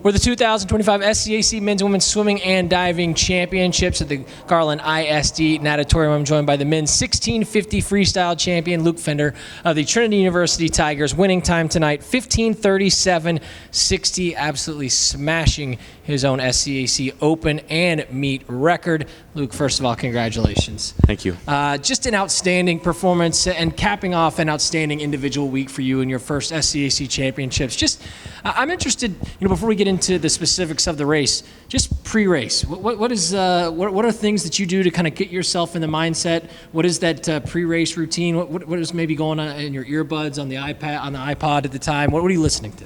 were the 2025 SCAC Men's and Women's Swimming and Diving Championships at the Garland ISD Natatorium. I'm joined by the men's 1650 freestyle champion, Luke Fender of the Trinity University Tigers. Winning time tonight, 15:37.60, absolutely smashing his own SCAC Open and Meet record. Luke, first of all, congratulations. Thank you. Just an outstanding performance and capping off an outstanding individual week for you in your first SCAC championships. Just, I'm interested, before we get into the specifics of the race, just pre-race. What are things that you do to kind of get yourself in the mindset? What is that pre-race routine? What is maybe going on in your earbuds, on the iPod at the time? What are you listening to?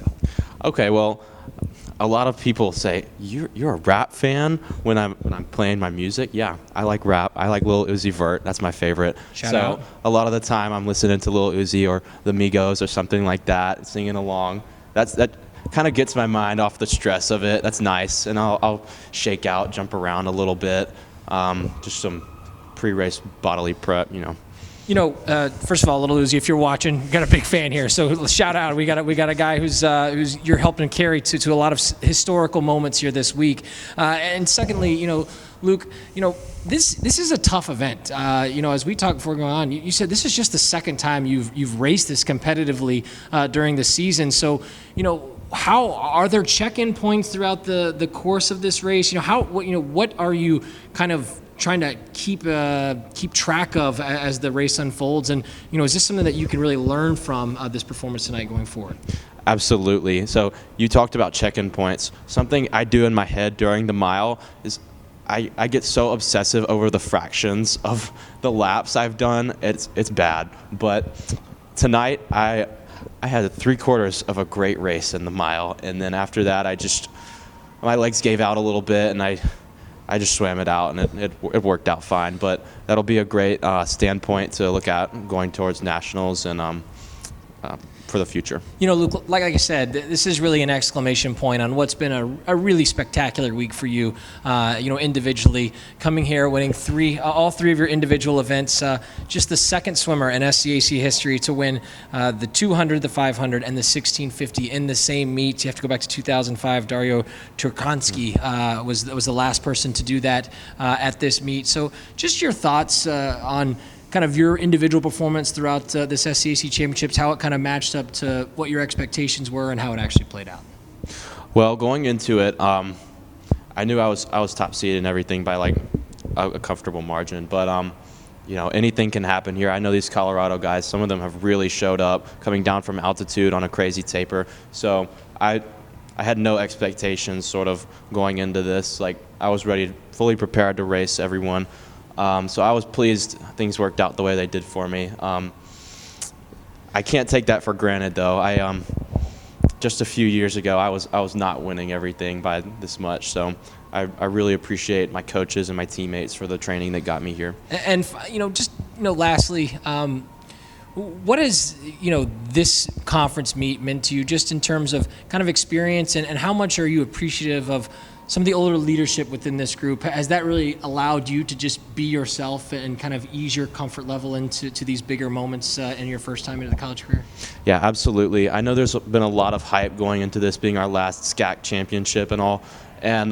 Okay, well, a lot of people say you're a rap fan when I'm playing my music. Yeah, I like rap. I like Lil Uzi Vert. That's my favorite. Shout out. A lot of the time I'm listening to Lil Uzi or the Migos or something like that, singing along. That kind of gets my mind off the stress of it. That's nice, and I'll shake out, jump around a little bit. Just some pre-race bodily prep, First of all, Little Uzi, if you're watching, we got a big fan here. So shout out. We got a guy who's you're helping carry to a lot of historical moments here this week. And secondly, Luke, this is a tough event. As we talked before going on, you said this is just the second time you've raced this competitively during the season. So, how are there check-in points throughout the course of this race? What are you kind of trying to keep track of as the race unfolds, and is this something that you can really learn from this performance tonight going forward? Absolutely. So you talked about check-in points. Something I do in my head during the mile is I get so obsessive over the fractions of the laps I've done. It's bad, but tonight I had 3/4 of a great race in the mile, and then after that my legs gave out a little bit, and I just swam it out, and it worked out fine. But that'll be a great standpoint to look at going towards nationals and for the future. Luke, like I said, this is really an exclamation point on what's been a really spectacular week for you, individually. Coming here, winning all three of your individual events, just the second swimmer in SCAC history to win the 200, the 500, and the 1650 in the same meet. You have to go back to 2005. Dario Turjanski was the last person to do that at this meet. So just your thoughts on kind of your individual performance throughout this SCAC championships, how it kind of matched up to what your expectations were and how it actually played out. Well, going into it, I knew I was top seeded and everything by like a comfortable margin, but anything can happen here. I know these Colorado guys, some of them have really showed up coming down from altitude on a crazy taper. So I had no expectations sort of going into this. Like, I was ready, fully prepared to race everyone. So I was pleased things worked out the way they did for me. I can't take that for granted, though. Just a few years ago, I was not winning everything by this much. So I really appreciate my coaches and my teammates for the training that got me here. And lastly, what has this conference meet meant to you, just in terms of kind of experience, and how much are you appreciative of some of the older leadership within this group? Has that really allowed you to just be yourself and kind of ease your comfort level into these bigger moments in your first time into the college career? Yeah, absolutely. I know there's been a lot of hype going into this being our last SCAC championship and all, and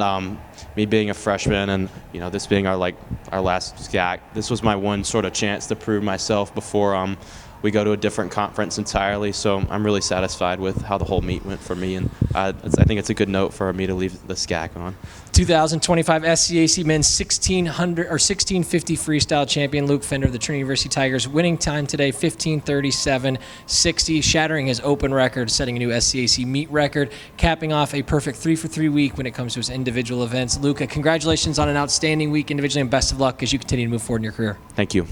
me being a freshman and this being our last SCAC, this was my one sort of chance to prove myself before we go to a different conference entirely. So I'm really satisfied with how the whole meet went for me, and I think it's a good note for me to leave the SCAC on. 2025 SCAC men's 1650 freestyle champion Luke Fender of the Trinity University Tigers. Winning time today, 15:37.60, shattering his open record, setting a new SCAC meet record, capping off a perfect 3-for-3 week when it comes to his individual events. Luke, congratulations on an outstanding week individually, and best of luck as you continue to move forward in your career. Thank you.